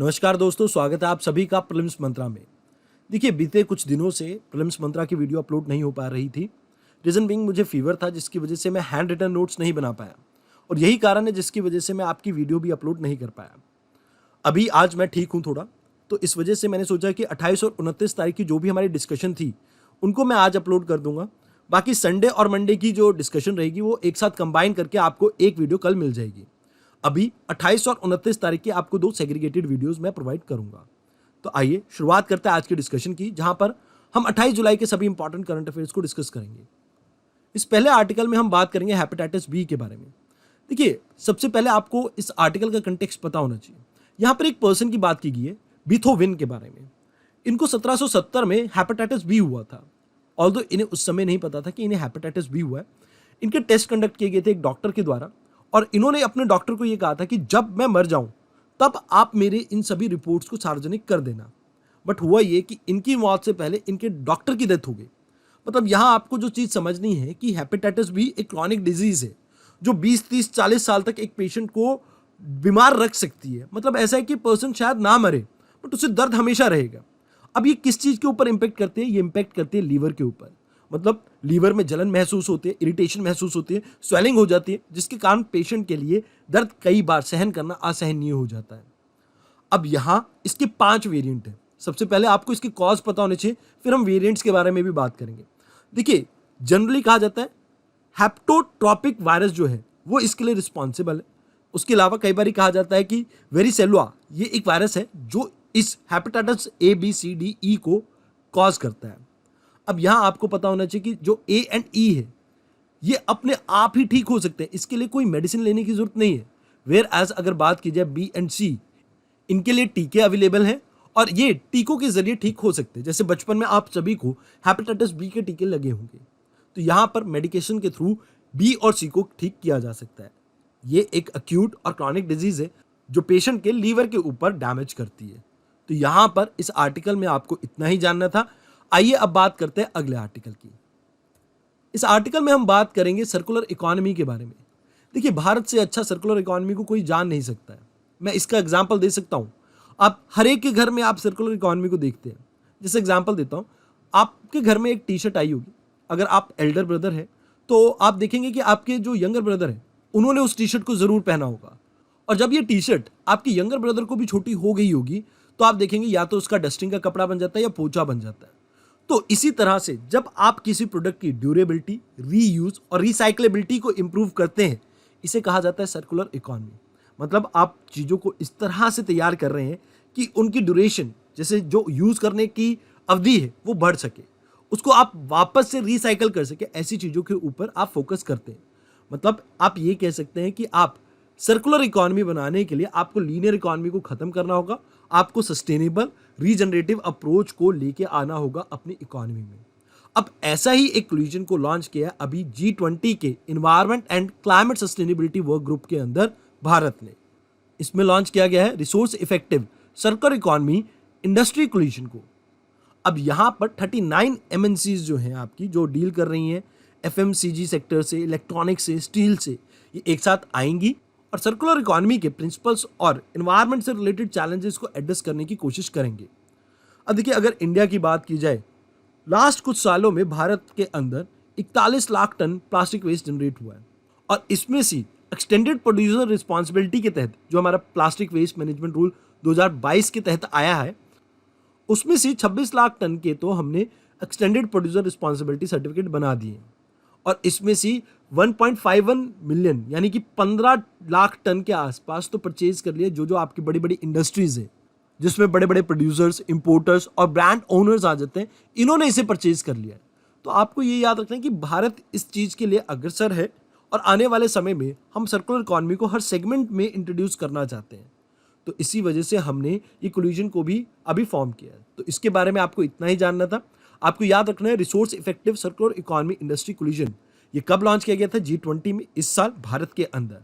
नमस्कार दोस्तों, स्वागत है आप सभी का प्रीलिम्स मंत्रा में। देखिए, बीते कुछ दिनों से प्रीलिम्स मंत्रा की वीडियो अपलोड नहीं हो पा रही थी। रीज़न बीइंग मुझे फीवर था, जिसकी वजह से मैं हैंड रिटन नोट्स नहीं बना पाया और यही कारण है जिसकी वजह से मैं आपकी वीडियो भी अपलोड नहीं कर पाया। अभी आज मैं ठीक हूँ थोड़ा, तो इस वजह से मैंने सोचा कि 28 और 29 तारीख की जो भी हमारी डिस्कशन थी, उनको मैं आज अपलोड कर दूंगा। बाकी संडे और मंडे की जो डिस्कशन रहेगी वो एक साथ कंबाइन करके आपको एक वीडियो कल मिल जाएगी। अभी 28 और 29 तारीख की आपको दो सेग्रीगेटेड वीडियोस मैं प्रोवाइड करूंगा। तो आइए शुरुआत करते हैं आज की डिस्कशन की, जहां पर हम 28 जुलाई के सभी इंपॉर्टेंट करंट अफेयर्स को डिस्कस करेंगे। इस पहले आर्टिकल में हम बात करेंगे हेपेटाइटिस बी के बारे में। देखिए, सबसे पहले आपको इस आर्टिकल का कंटेक्स्ट पता होना चाहिए। यहां पर एक पर्सन की बात की गई है, बीथोवेन के बारे में। इनको 1770 में हेपेटाइटिस बी हुआ था। ऑल्दो इन्हें उस समय नहीं पता था कि इन्हें हेपेटाइटिस बी हुआ है। इनके टेस्ट कंडक्ट किए गए थे एक डॉक्टर के द्वारा, और इन्होंने अपने डॉक्टर को यह कहा था कि जब मैं मर जाऊं तब आप मेरे इन सभी रिपोर्ट्स को सार्वजनिक कर देना। बट हुआ ये कि इनकी मौत से पहले इनके डॉक्टर की डेथ हो गई। मतलब यहां आपको जो चीज समझनी है कि हेपेटाइटिस बी एक क्रॉनिक डिजीज है जो 20, 30, 40 साल तक एक पेशेंट को बीमार रख सकती है। मतलब ऐसा है कि पर्सन शायद ना मरे, बट उसे दर्द हमेशा रहेगा। अब ये किस चीज के ऊपर इंपैक्ट करते हैं? ये इंपैक्ट करते हैं लीवर के ऊपर। मतलब लीवर में जलन महसूस होती है, इरिटेशन महसूस होती है, स्वेलिंग हो जाती है, जिसके कारण पेशेंट के लिए दर्द कई बार सहन करना असहनीय हो जाता है। अब यहां इसके 5 वेरिएंट हैं। सबसे पहले आपको इसके कॉज पता होने चाहिए, फिर हम वेरिएंट्स के बारे में भी बात करेंगे। देखिए, जनरली कहा जाता है हेप्टोट्रोपिक वायरस जो है वो इसके लिए रिस्पॉन्सिबल है। उसके अलावा कई बार कहा जाता है कि वेरिसेलुआ ये एक वायरस है जो इस hepatitis A B C D E को कॉज करता है। अब यहां आपको पता होना चाहिए कि जो ए एंड ई है ये अपने आप ही ठीक हो सकते हैं, इसके लिए कोई मेडिसिन लेने की जरूरत नहीं है। वेयर एज अगर बात की जाए बी एंड सी, इनके लिए टीके अवेलेबल हैं और ये टीकों के जरिए ठीक हो सकते हैं। जैसे बचपन में आप सभी को हेपेटाइटिस बी के टीके लगे होंगे, तो यहां पर मेडिकेशन के थ्रू बी और सी को ठीक किया जा सकता है। ये एक अक्यूट और क्रॉनिक डिजीज है जो पेशेंट के लीवर के ऊपर डैमेज करती है। तो यहां पर इस आर्टिकल में आपको इतना ही जानना था। आइए अब बात करते हैं अगले आर्टिकल की। इस आर्टिकल में हम बात करेंगे सर्कुलर इकोनॉमी के बारे में। देखिए, भारत से अच्छा सर्कुलर इकोनॉमी को कोई जान नहीं सकता है। मैं इसका एग्जांपल दे सकता हूं। आप हर एक के घर में आप सर्कुलर इकोनॉमी को देखते हैं। जैसे एग्जांपल देता हूं, आपके घर में एक टी शर्ट आई होगी। अगर आप एल्डर ब्रदर हैं तो आप देखेंगे कि आपके जो यंगर ब्रदर हैं उन्होंने उस टी शर्ट को जरूर पहना होगा। और जब ये टी शर्ट आपके यंगर ब्रदर को भी छोटी हो गई होगी तो आप देखेंगे या तो उसका डस्टिंग का कपड़ा बन जाता है या पोछा बन जाता है। तो इसी तरह से जब आप किसी प्रोडक्ट की ड्यूरेबिलिटी, रीयूज और रिसाइक्लेबिलिटी को इंप्रूव करते हैं, इसे कहा जाता है सर्कुलर इकोनॉमी। मतलब आप चीज़ों को इस तरह से तैयार कर रहे हैं कि उनकी ड्यूरेशन, जैसे जो यूज करने की अवधि है वो बढ़ सके, उसको आप वापस से रिसाइकल कर सके। ऐसी चीज़ों के ऊपर आप फोकस करते हैं। मतलब आप ये कह सकते हैं कि आप सर्कुलर इकोनॉमी बनाने के लिए आपको लीनियर इकोनॉमी को खत्म करना होगा। आपको सस्टेनेबल रीजनरेटिव अप्रोच को लेके आना होगा अपनी इकोनॉमी में। अब ऐसा ही एक कोलिजन को लॉन्च किया है अभी G20 के environment and climate sustainability work group के अंदर भारत ने। इसमें लॉन्च किया गया है resource effective circular economy industry collision को। अब यहां पर 39 एमएनसीज जो हैं आपकी, जो डील कर रही हैं एफएमसीजी सेक्टर से, इलेक्ट्रॉनिक्स से, स्टील से, ये एक साथ आएंगी और सर्कुलर इकोनॉमी के प्रिंसिपल्स और एनवायरनमेंट से रिलेटेड चैलेंजेस को एड्रेस करने की कोशिश करेंगे। अब देखिए, अगर इंडिया की बात की जाए, लास्ट कुछ सालों में भारत के अंदर 41 lakh ton plastic waste generate हुआ है और इसमें से एक्सटेंडेड प्रोड्यूसर रिस्पॉन्सिबिलिटी के तहत जो हमारा प्लास्टिक वेस्ट मैनेजमेंट रूल 2022 के तहत आया है, उसमें से 26 लाख टन के तो हमने एक्सटेंडेड प्रोड्यूसर रिस्पॉन्सिबिलिटी सर्टिफिकेट बना दिए हैं और इसमें से 1.51 मिलियन यानी कि 15 लाख टन के आसपास तो परचेज कर लिया। जो जो आपकी बड़ी बड़ी इंडस्ट्रीज है जिसमें बड़े बड़े प्रोड्यूसर्स, इंपोर्टर्स और ब्रांड ओनर्स आ जाते हैं, इन्होंने इसे परचेज कर लिया है। तो आपको ये याद रखना है कि भारत इस चीज़ के लिए अग्रसर है और आने वाले समय में हम सर्कुलर इकोनॉमी को हर सेगमेंट में इंट्रोड्यूस करना चाहते हैं। तो इसी वजह से हमने ये कोलिजन को भी अभी फॉर्म किया है। तो इसके बारे में आपको इतना ही जानना था। आपको याद रखना है resource effective circular economy industry collision ये कब लॉन्च किया गया था? G20 में इस साल भारत के अंदर।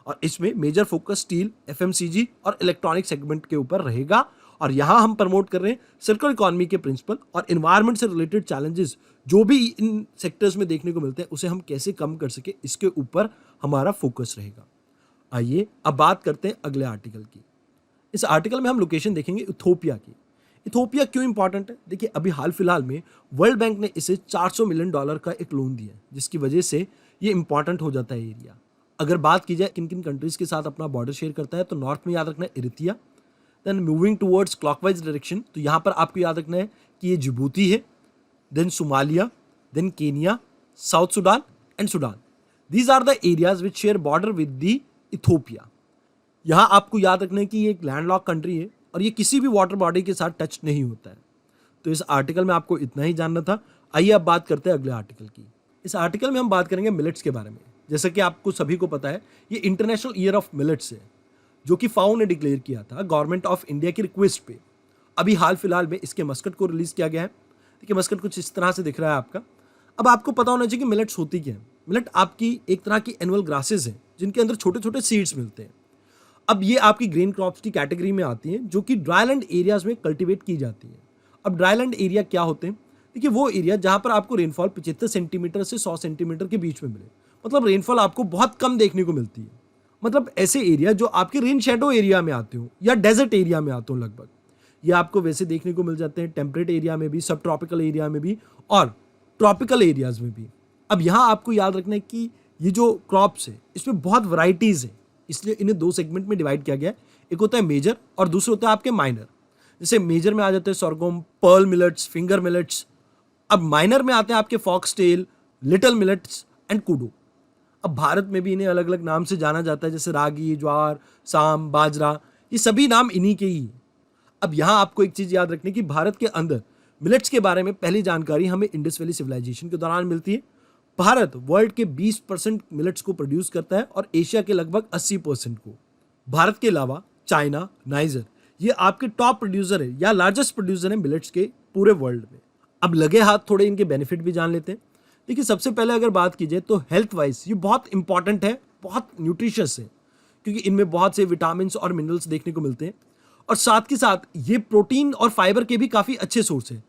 और इसमें मेजर फोकस स्टील, एफएमसीजी और इलेक्ट्रॉनिक सेगमेंट के ऊपर रहेगा। और यहां हम प्रमोट कर रहे हैं सर्कुलर इकोनॉमी के प्रिंसिपल और एनवायरनमेंट से रिलेटेड चैलेंजेस जो भी इन सेक्टर्स में देखने को मिलते हैं उसे हम कैसे कम कर सके, इसके ऊपर हमारा फोकस रहेगा। आइए अब बात करते हैं अगले आर्टिकल की। इस आर्टिकल में हम लोकेशन देखेंगे इथोपिया की। इथोपिया क्यों इंपॉर्टेंट है? देखिए, अभी हाल फिलहाल में वर्ल्ड बैंक ने इसे $400 मिलियन का एक लोन दिया है, जिसकी वजह से ये इंपॉर्टेंट हो जाता है एरिया। अगर बात की जाए किन किन कंट्रीज के साथ अपना बॉर्डर शेयर करता है, तो नॉर्थ में याद रखना है Eritrea, then moving towards clockwise direction, तो यहाँ पर आपको याद रखना है कि ये जिबूती है, then Somalia, then Kenya, South Sudan and Sudan. These are the areas which share border with the Ethiopia. यहाँ आपको याद रखना है कि ये एक लैंडलॉक कंट्री है और ये किसी भी वाटर बॉडी के साथ टच नहीं होता है। तो इस आर्टिकल में आपको इतना ही जानना था। आइए अब बात करते हैं अगले आर्टिकल की। इस आर्टिकल में हम बात करेंगे मिलेट्स के बारे में। जैसा कि आपको सभी को पता है, ये इंटरनेशनल ईयर ऑफ मिलेट्स है, जो कि फाओ ने डिक्लेयर किया था गवर्नमेंट ऑफ इंडिया की रिक्वेस्ट पे। अभी हाल फिलहाल में इसके मस्कट को रिलीज किया गया है। देखिए, मस्कट कुछ इस तरह से दिख रहा है आपका। अब आपको पता होना चाहिए कि मिलेट्स होती क्या है। मिलेट आपकी एक तरह की एनुअल ग्रासेस है, जिनके अंदर छोटे छोटे सीड्स मिलते हैं। अब ये आपकी ग्रेन क्रॉप्स की कैटेगरी में आती हैं, जो कि ड्राईलैंड एरियाज में कल्टीवेट की जाती है। अब ड्राईलैंड एरिया क्या होते हैं? देखिए, वो एरिया जहां पर आपको रेनफॉल 75 सेंटीमीटर से 100 सेंटीमीटर के बीच में मिले, मतलब रेनफॉल आपको बहुत कम देखने को मिलती है। मतलब ऐसे एरिया जो आपके रेन शेडो एरिया में आते हो या डेजर्ट एरिया में आते हो लगभग, ये आपको वैसे देखने को मिल जाते हैं टेम्परेट एरिया में भी, सब ट्रॉपिकल एरिया में भी और ट्रॉपिकल एरियाज में भी। अब यहाँ आपको याद रखना है कि ये जो क्रॉप्स है, इसमें बहुत वैरायटीज है, इसलिए इन्हें दो सेगमेंट में डिवाइड किया गया है। एक होता है मेजर और दूसरा होता है आपके माइनर। जैसे मेजर में आ जाते हैं sorghum, pearl millets, finger millets. अब माइनर में आते हैं आपके foxtail, little millets and kodo. अब भारत में भी इन्हें अलग अलग नाम से जाना जाता है, जैसे रागी, ज्वार, साम, बाजरा, ये सभी नाम इन्हीं के ही। अब यहाँ आपको एक चीज याद रखनी कि भारत के अंदर मिलेट्स के बारे में पहली जानकारी हमें इंडस वैली सिविलाइजेशन के दौरान मिलती है। भारत वर्ल्ड के 20% मिलेट्स को प्रोड्यूस करता है और एशिया के लगभग 80% को। भारत के अलावा चाइना, नाइजर, ये आपके टॉप प्रोड्यूसर है या लार्जेस्ट प्रोड्यूसर है मिलेट्स के पूरे वर्ल्ड में। अब लगे हाथ थोड़े इनके बेनिफिट भी जान लेते हैं। देखिए, सबसे पहले अगर बात की जाए तो हेल्थ वाइज ये बहुत इंपॉर्टेंट है, बहुत न्यूट्रिशियस है, क्योंकि इनमें बहुत से विटामिन और मिनरल्स देखने को मिलते हैं और साथ के साथ ये प्रोटीन और फाइबर के भी काफ़ी अच्छे सोर्स हैं।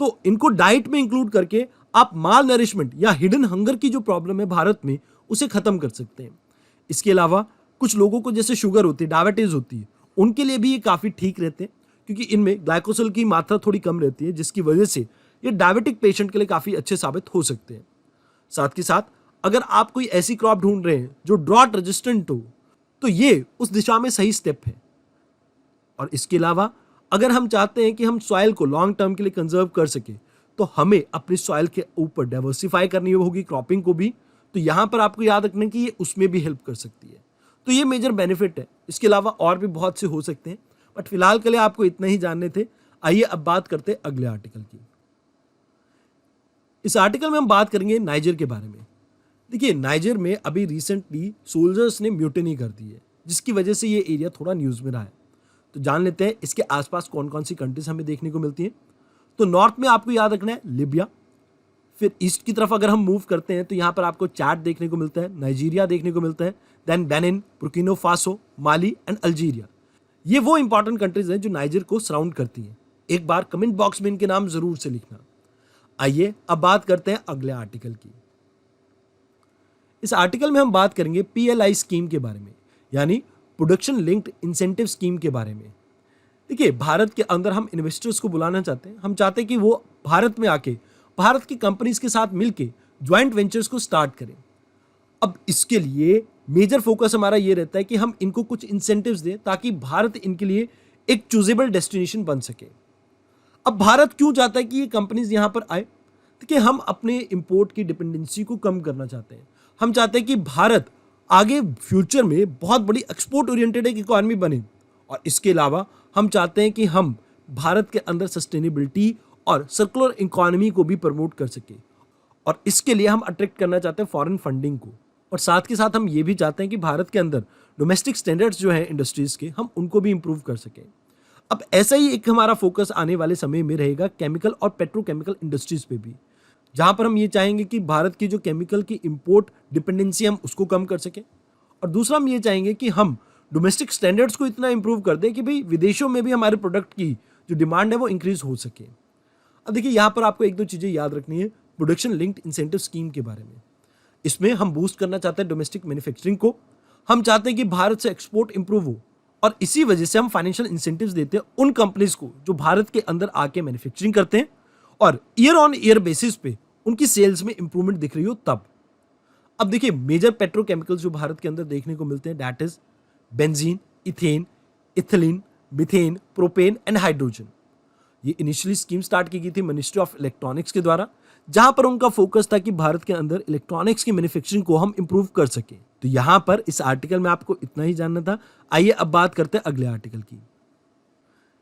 तो इनको डाइट में इंक्लूड करके आप माल नरिशमेंट या हिडन हंगर की जो प्रॉब्लम है भारत में, उसे खत्म कर सकते हैं। इसके अलावा कुछ लोगों को जैसे शुगर होती है, डायबिटीज होती है, उनके लिए भी ये काफ़ी ठीक रहते हैं, क्योंकि इनमें ग्लाइकोसिल की मात्रा थोड़ी कम रहती है, जिसकी वजह से ये डायबिटिक पेशेंट के लिए काफ़ी अच्छे साबित हो सकते हैं। साथ के साथ अगर आप कोई ऐसी क्रॉप ढूंढ रहे हैं जो ड्रॉट रेजिस्टेंट हो, तो ये उस दिशा में सही स्टेप है। और इसके अलावा अगर हम चाहते हैं कि हम सॉइल को लॉन्ग टर्म के लिए कंजर्व कर सके, तो हमें अपनी सॉइल के ऊपर डाइवर्सिफाई करनी होगी, क्रॉपिंग को भी। तो यहाँ पर आपको याद रखना कि ये उसमें भी हेल्प कर सकती है। तो ये मेजर बेनिफिट है। इसके अलावा और भी बहुत से हो सकते हैं, बट फिलहाल के लिए आपको इतना ही जानने थे। आइए अब बात करते हैं अगले आर्टिकल की। इस आर्टिकल में हम बात करेंगे नाइजर के बारे में। देखिए, नाइजर में अभी रिसेंटली सोल्जर्स ने म्यूटिनी कर दी है, जिसकी वजह से ये एरिया थोड़ा न्यूज़ में रहा है। तो जान लेते हैं इसके आसपास कौन कौन सी कंट्रीज हमें देखने को मिलती हैं। तो नॉर्थ में आपको याद रखना है लिबिया। फिर ईस्ट की तरफ अगर हम मूव करते हैं तो यहाँ पर आपको चाड देखने को मिलता है, नाइजीरिया देखने को मिलता है, then Benin, Burkina Faso, Mali and Algeria. ये वो इंपॉर्टेंट कंट्रीज हैं जो नाइजर को सराउंड करती हैं। एक बार कमेंट बॉक्स में इनके नाम जरूर से लिखना। आइए अब बात करते हैं अगले आर्टिकल की। इस आर्टिकल में हम बात करेंगे PLI स्कीम के बारे में, यानी प्रोडक्शन लिंक्ड इंसेंटिव स्कीम के बारे में। देखिए, भारत के अंदर हम इन्वेस्टर्स को बुलाना चाहते हैं। हम चाहते हैं कि वो भारत में आके भारत की कंपनीज के साथ मिलके ज्वाइंट वेंचर्स को स्टार्ट करें। अब इसके लिए मेजर फोकस हमारा ये रहता है कि हम इनको कुछ इंसेंटिव्स दें, ताकि भारत इनके लिए एक चूजेबल डेस्टिनेशन बन सके। अब भारत क्यों चाहता है कि ये कंपनीज यहाँ पर आए? देखिए, हम अपने इंपोर्ट की डिपेंडेंसी को कम करना चाहते हैं। हम चाहते हैं कि भारत आगे फ्यूचर में बहुत बड़ी एक्सपोर्ट ओरिएंटेड एक इकॉनमी बने, और इसके अलावा हम चाहते हैं कि हम भारत के अंदर सस्टेनेबिलिटी और सर्कुलर इकोनॉमी को भी प्रमोट कर सके, और इसके लिए हम अट्रैक्ट करना चाहते हैं फॉरेन फंडिंग को। और साथ के साथ हम ये भी चाहते हैं कि भारत के अंदर डोमेस्टिक स्टैंडर्ड्स जो हैं इंडस्ट्रीज़ के, हम उनको भी इम्प्रूव कर सकें। अब ऐसा ही एक हमारा फोकस आने वाले समय में रहेगा केमिकल और पेट्रोकेमिकल इंडस्ट्रीज़ पे भी, जहाँ पर हम ये चाहेंगे कि भारत की जो केमिकल की इंपोर्ट डिपेंडेंसी हम उसको कम कर सकें, और दूसरा हम ये चाहेंगे कि हम डोमेस्टिक स्टैंडर्ड्स को इतना इंप्रूव कर दें कि भाई विदेशों में भी हमारे प्रोडक्ट की जो डिमांड है वो इंक्रीज हो सके। अब देखिए, यहाँ पर आपको एक दो चीज़ें याद रखनी है प्रोडक्शन लिंक्ड इंसेंटिव स्कीम के बारे में। इसमें हम बूस्ट करना चाहते हैं डोमेस्टिक मैन्युफैक्चरिंग को। हम चाहते हैं कि भारत से एक्सपोर्ट इंप्रूव हो, और इसी वजह से हम फाइनेंशियल इंसेंटिव्स देते हैं उन कंपनीज को जो भारत के अंदर आके मैन्युफैक्चरिंग करते हैं और ईयर ऑन ईयर बेसिस पे उनकी सेल्स में इंप्रूवमेंट दिख रही हो तब। अब देखिए मेजर पेट्रोकेमिकल्स जो भारत के अंदर देखने को मिलते हैं that is benzene, ethane, ethylene, methane, propane and hydrogen. ये इनिशियली स्कीम स्टार्ट की गई थी मिनिस्ट्री ऑफ इलेक्ट्रॉनिक्स के द्वारा, जहां पर उनका फोकस था कि भारत के अंदर इलेक्ट्रॉनिक्स की मैन्युफैक्चरिंग को हम इंप्रूव कर सके। तो यहां पर इस आर्टिकल में आपको इतना ही जानना था। आइए अब बात करते हैं अगले आर्टिकल की।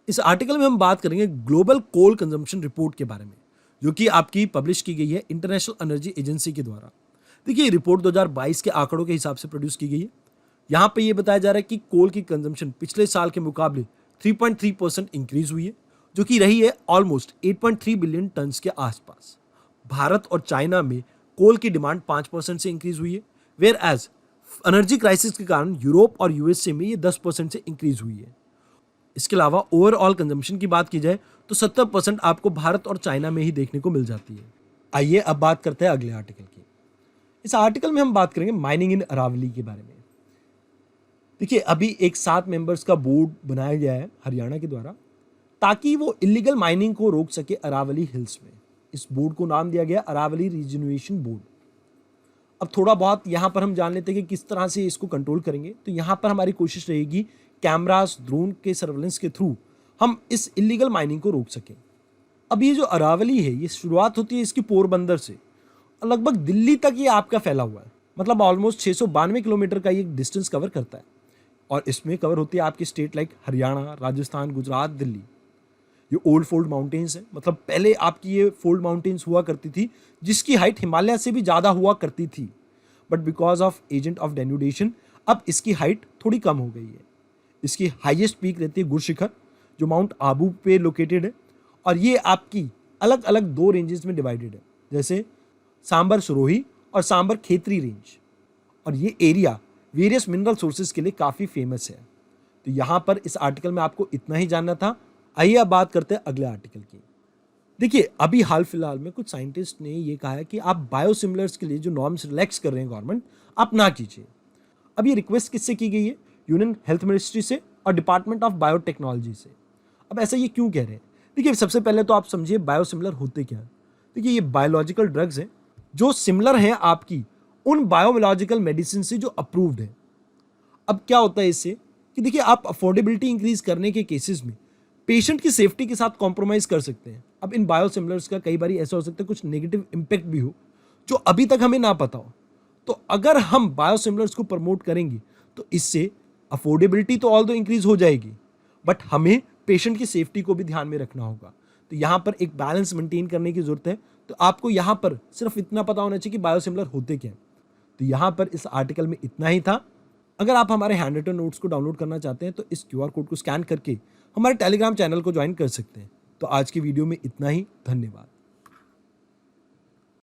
इस आर्टिकल में हम बात करेंगे ग्लोबल कोल कंजम्पशन रिपोर्ट के बारे में, जो कि आपकी पब्लिश की गई है इंटरनेशनल एनर्जी एजेंसी के द्वारा। देखिए ये रिपोर्ट 2022 के आंकड़ों के हिसाब से प्रोड्यूस की गई है। यहाँ पे ये बताया जा रहा है कि कोल की कंजम्पशन पिछले साल के मुकाबले 3.3% इंक्रीज हुई है, जो कि रही है ऑलमोस्ट 8.3 बिलियन टन्स के आसपास। भारत और चाइना में कोल की डिमांड 5% से इंक्रीज हुई है, वेयर एज एनर्जी क्राइसिस के कारण यूरोप और यूएसए में ये 10% से इंक्रीज हुई है। इसके अलावा ओवरऑल कंजम्पशन की बात की जाए तो 70% आपको भारत और चाइना में ही देखने को मिल जाती है। आइए अब बात करते हैं अगले आर्टिकल की। इस आर्टिकल में हम बात करेंगे माइनिंग इन अरावली के बारे में। देखिए अभी एक 7 मेंबर्स का बोर्ड बनाया गया है हरियाणा के द्वारा, ताकि वो इलीगल माइनिंग को रोक सके अरावली हिल्स में। इस बोर्ड को नाम दिया गया अरावली रीजन्युएशन बोर्ड। अब थोड़ा बहुत यहाँ पर हम जान लेते हैं कि किस तरह से इसको कंट्रोल करेंगे। तो यहाँ पर हमारी कोशिश रहेगी कैमरास, ड्रोन के सर्वेलेंस के थ्रू हम इस इलीगल माइनिंग को रोक सकें। अब ये जो अरावली है ये शुरुआत होती है इसकी पोरबंदर से और लगभग दिल्ली तक ये आपका फैला हुआ है। मतलब ऑलमोस्ट 692 किलोमीटर का ये डिस्टेंस कवर करता है और इसमें कवर होती है आपकी स्टेट लाइक हरियाणा, राजस्थान, गुजरात, दिल्ली। ये ओल्ड फोल्ड माउंटेन्स है, मतलब पहले आपकी ये फोल्ड माउंटेन्स हुआ करती थी जिसकी हाइट हिमालय से भी ज़्यादा हुआ करती थी, but because of agent of denudation अब इसकी हाइट थोड़ी कम हो गई है। इसकी हाईएस्ट पीक रहती है गुरशिखर, जो माउंट आबू पे लोकेटेड है और ये आपकी अलग अलग 2 रेंजेस में डिवाइडेड है, जैसे सांबर सरोही और सांबर खेतरी रेंज। और ये एरिया वेरियस मिनरल सोर्सेज के लिए काफ़ी फेमस है। तो यहाँ पर इस आर्टिकल में आपको इतना ही जानना था। आइए अब बात करते हैं अगले आर्टिकल की। देखिए अभी हाल फिलहाल में कुछ साइंटिस्ट ने ये कहा है कि आप बायोसिमिलर्स के लिए जो नॉर्म्स रिलैक्स कर रहे हैं गवर्नमेंट, आप ना कीजिए। अब ये रिक्वेस्ट किससे की गई है? यूनियन हेल्थ मिनिस्ट्री से और डिपार्टमेंट ऑफ बायोटेक्नोलॉजी से। अब ऐसा ये क्यों कह रहे हैं? देखिए सबसे पहले तो आप समझिए बायोसिमिलर होते क्या है। देखिए ये बायोलॉजिकल ड्रग्स हैं जो सिमिलर हैं आपकी उन बायोलॉजिकल मेडिसिन से जो अप्रूव्ड है। अब क्या होता है इससे कि देखिए आप अफोर्डेबिलिटी इंक्रीज करने के केसेस में पेशेंट की सेफ्टी के साथ कॉम्प्रोमाइज कर सकते हैं। अब इन बायोसिमिलर्स का कई बार ऐसा हो सकता है कुछ नेगेटिव इम्पैक्ट भी हो जो अभी तक हमें ना पता हो। तो अगर हम बायोसिमिलर्स को प्रमोट करेंगे तो इससे अफोर्डेबिलिटी तो ऑल दो इंक्रीज हो जाएगी, बट हमें पेशेंट की सेफ्टी को भी ध्यान में रखना होगा। तो यहाँ पर एक बैलेंस मेंटेन करने की जरूरत है। तो आपको यहाँ पर सिर्फ इतना पता होना चाहिए कि बायोसिमिलर होते क्या हैं। तो यहाँ पर इस आर्टिकल में इतना ही था। अगर आप हमारे हैंड रिटन नोट्स को डाउनलोड करना चाहते हैं तो इस QR कोड को स्कैन करके हमारे टेलीग्राम चैनल को ज्वाइन कर सकते हैं। तो आज की वीडियो में इतना ही। धन्यवाद।